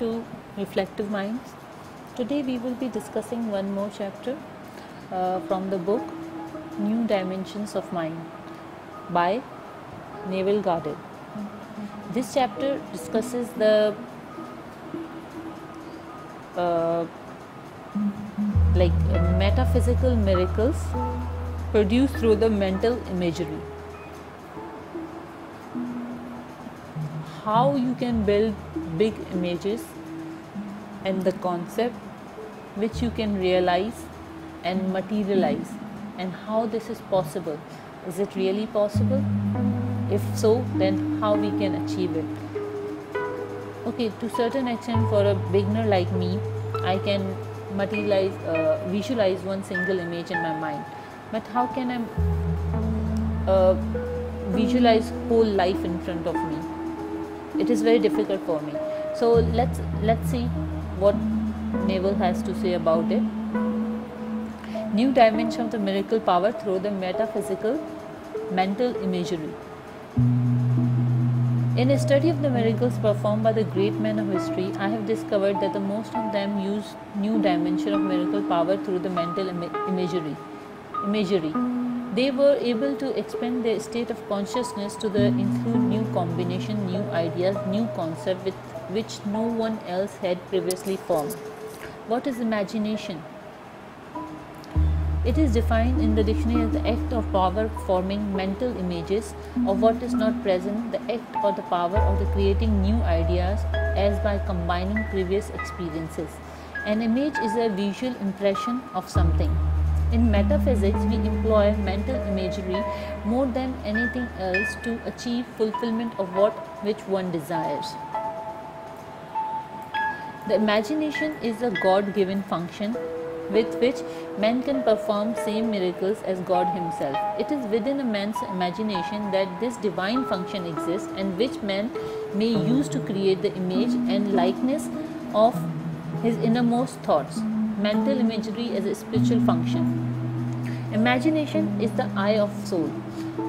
to Reflective Minds. Today we will be discussing one more chapter from the book New Dimensions of Mind by Neville Goddard. This chapter discusses the metaphysical miracles produced through the mental imagery. How you can build big images and the concept which you can realize and materialize, and how this is possible. Is it really possible? If so, then how we can achieve it? Okay, to certain extent, for a beginner like me, I can visualize one single image in my mind. But how can I visualize whole life in front of me? It is very difficult for me. So let's see what Neville has to say about it. New dimension of the miracle power through the metaphysical mental imagery. In a study of the miracles performed by the great men of history, I have discovered that the most of them use new dimension of miracle power through the mental imagery. They were able to expand their state of consciousness to include new combination, new ideas, new concept with which no one else had previously formed. What is imagination? It is defined in the dictionary as the act of power forming mental images of what is not present, the act or the power of the creating new ideas as by combining previous experiences. An image is a visual impression of something. In metaphysics, we employ mental imagery more than anything else to achieve fulfillment of which one desires. The imagination is a God-given function with which man can perform same miracles as God himself. It is within a man's imagination that this divine function exists, and which man may use to create the image and likeness of his innermost thoughts. Mental imagery as a spiritual function. Imagination is the eye of soul.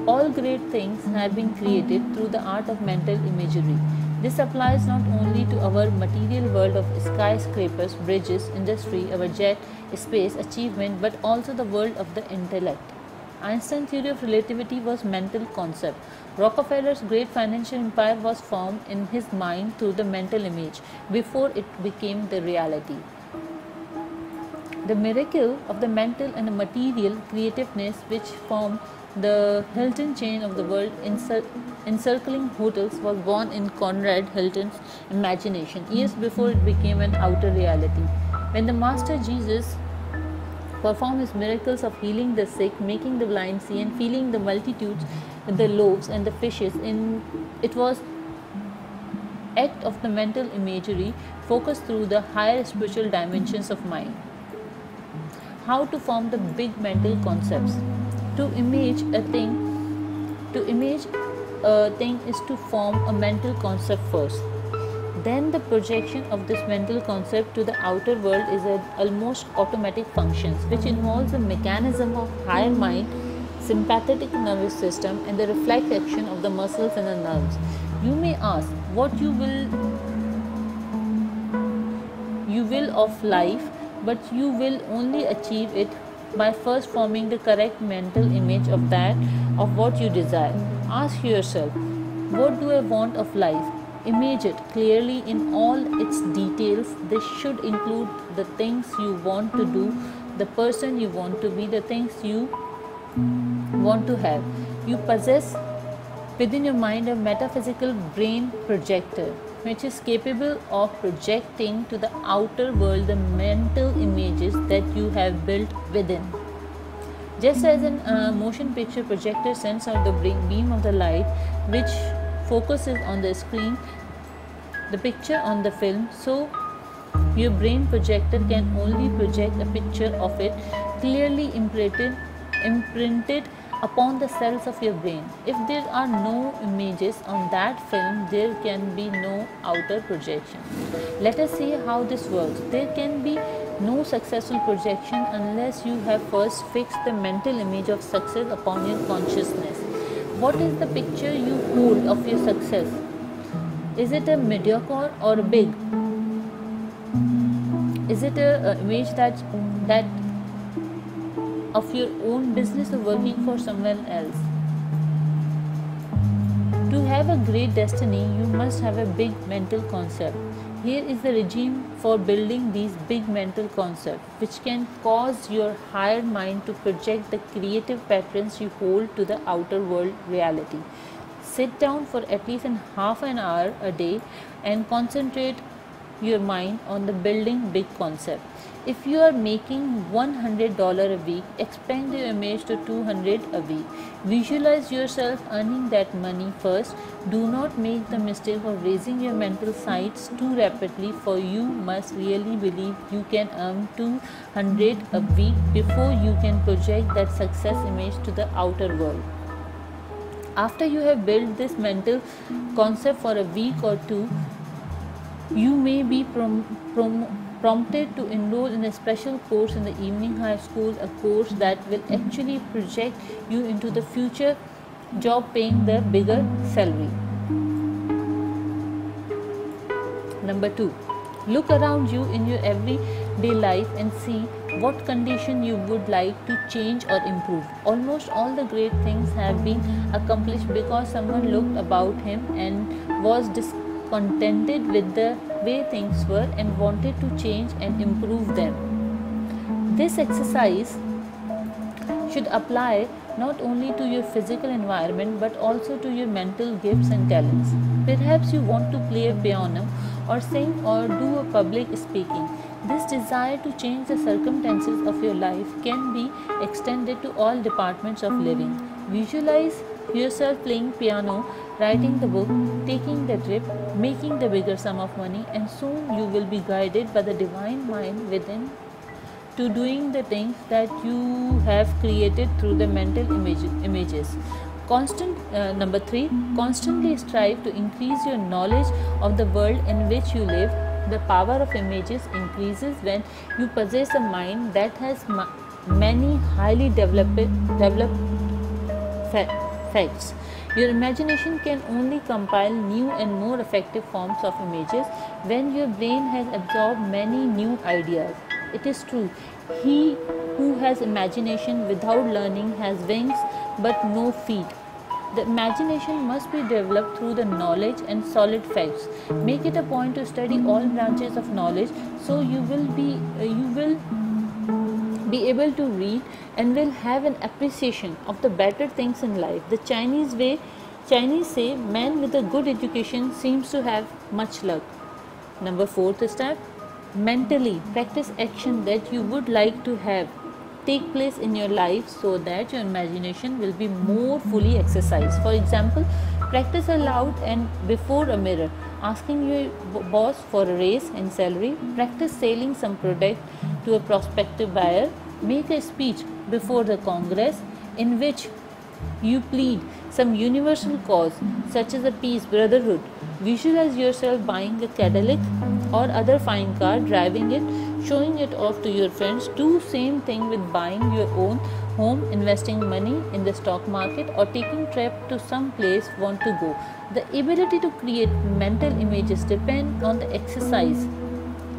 All great things have been created through the art of mental imagery. This applies not only to our material world of skyscrapers, bridges, industry, our jet, space, achievement, but also the world of the intellect. Einstein's theory of relativity was mental concept. Rockefeller's great financial empire was formed in his mind through the mental image before it became the reality. The miracle of the mental and the material creativeness which formed the Hilton chain of the world encircling hotels was born in Conrad Hilton's imagination years before it became an outer reality. When the Master Jesus performed his miracles of healing the sick, making the blind see, and feeding the multitudes with the loaves and the fishes, it was act of the mental imagery focused through the higher spiritual dimensions of mind. How to form the big mental concepts? To image a thing is to form a mental concept first. Then the projection of this mental concept to the outer world is an almost automatic function which involves the mechanism of higher mind, sympathetic nervous system, and the reflex action of the muscles and the nerves. You may ask what you will of life, but you will only achieve it by first forming the correct mental image of what you desire. Ask yourself, what do I want of life? Image it clearly in all its details. This should include the things you want to do, the person you want to be, the things you want to have. You possess within your mind a metaphysical brain projector which is capable of projecting to the outer world the mental images that you have built within. Just as a motion picture projector sends out the beam of the light which focuses on the screen, the picture on the film, so your brain projector can only project a picture of it clearly imprinted upon the cells of your brain. If there are no images on that film, there can be no outer projection. Let us see how this works. There can be no successful projection unless you have first fixed the mental image of success upon your consciousness. What is the picture you hold of your success? Is it a mediocre or big? Is it a image that of your own business or working for someone else? To have a great destiny, you must have a big mental concept. Here is the regime for building these big mental concepts, which can cause your higher mind to project the creative patterns you hold to the outer world reality. Sit down for at least half an hour a day and concentrate your mind on the building big concept. If you are making $100 a week, expand your image to $200 a week. Visualize yourself earning that money first. Do not make the mistake of raising your mental sights too rapidly, for you must really believe you can earn $200 a week before you can project that success image to the outer world. After you have built this mental concept for a week or two, you may be prompted to enroll in a special course in the evening high school, a course that will actually project you into the future job paying the bigger salary. Number 2, look around you in your everyday life and see what condition you would like to change or improve. Almost all the great things have been accomplished because someone looked about him and was discontented with the way things were and wanted to change and improve them. This exercise should apply not only to your physical environment but also to your mental gifts and talents. Perhaps you want to play a piano or sing or do a public speaking. This desire to change the circumstances of your life can be extended to all departments of living. Visualize yourself playing piano, writing the book, taking the trip, making the bigger sum of money, and soon you will be guided by the divine mind within to doing the things that you have created through the mental images. Number 3, constantly strive to increase your knowledge of the world in which you live. The power of images increases when you possess a mind that has many highly developed facts. Your imagination can only compile new and more effective forms of images when your brain has absorbed many new ideas. It is true, he who has imagination without learning has wings but no feet. The imagination must be developed through the knowledge and solid facts. Make it a point to study all branches of knowledge, so you will be able to read and will have an appreciation of the better things in life. The Chinese say man with a good education seems to have much luck. Number 4th step, mentally practice action that you would like to have take place in your life so that your imagination will be more fully exercised. For example, practice aloud and before a mirror, asking your boss for a raise in salary. Practice selling some product to a prospective buyer. Make a speech before the Congress in which you plead some universal cause such as a peace, brotherhood. Visualize yourself buying a Cadillac or other fine car, driving it, showing it off to your friends. Do same thing with buying your own home, investing money in the stock market, or taking trip to some place you want to go. The ability to create mental images depend on the exercise,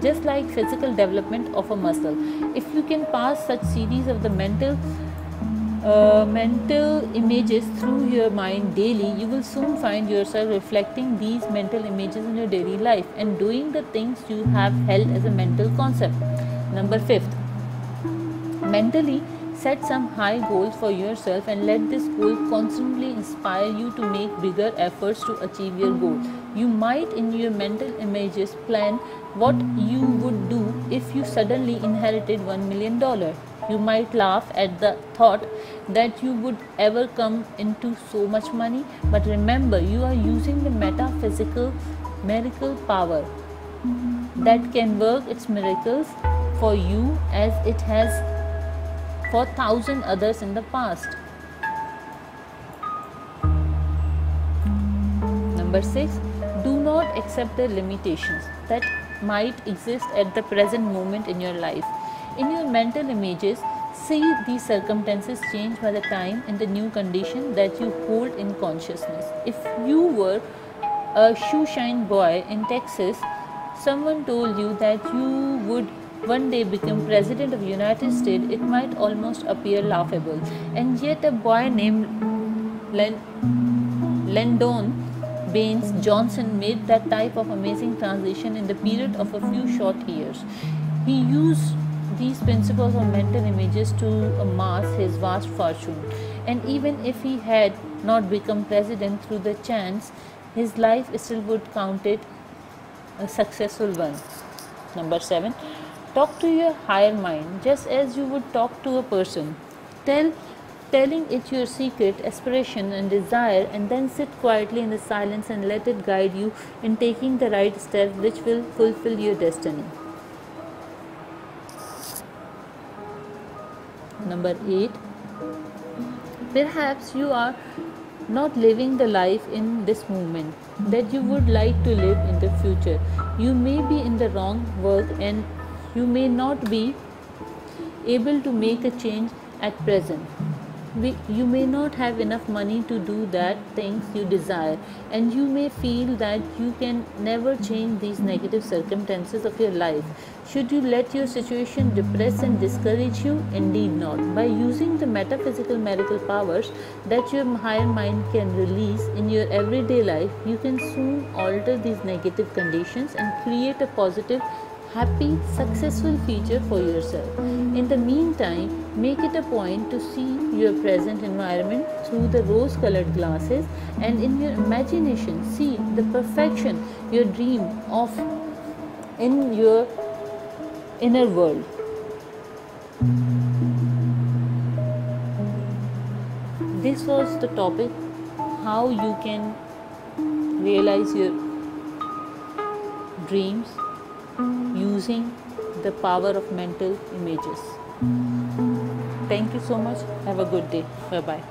just like physical development of a muscle. If you can pass such series of the mental images through your mind daily, you will soon find yourself reflecting these mental images in your daily life and doing the things you have held as a mental concept. Number 5th, mentally set some high goals for yourself and let this goal constantly inspire you to make bigger efforts to achieve your goal. You might in your mental images plan what you would do if you suddenly inherited $1 million. You might laugh at the thought that you would ever come into so much money, but remember, you are using the metaphysical miracle power that can work its miracles for you as it has for 1,000 others in the past. Number 6, do not accept the limitations that might exist at the present moment in your life. In your mental images, see these circumstances change by the time in the new condition that you hold in consciousness. If you were a shoeshine boy in Texas, someone told you that you would one day become president of the United States, it might almost appear laughable. And yet a boy named Lyndon Baines Johnson made that type of amazing transition in the period of a few short years. He used these principles of mental images to amass his vast fortune, and even if he had not become president through the chance, his life still would count it a successful one. Number 7. Talk to your higher mind just as you would talk to a person. Telling it your secret, aspiration and desire, and then sit quietly in the silence and let it guide you in taking the right step which will fulfill your destiny. Number 8. Perhaps you are not living the life in this moment that you would like to live in the future. You may be in the wrong work and you may not be able to make a change at present. You may not have enough money to do that things you desire, and you may feel that you can never change these negative circumstances of your life. Should you let your situation depress and discourage you? Indeed not. By using the metaphysical miracle powers that your higher mind can release in your everyday life, you can soon alter these negative conditions and create a positive, happy, successful future for yourself. In the meantime, make it a point to see your present environment through the rose-colored glasses, and in your imagination see the perfection you dream of in your inner world. This was the topic, how you can realize your dreams using the power of mental images. Thank you so much. Have a good day. Bye bye.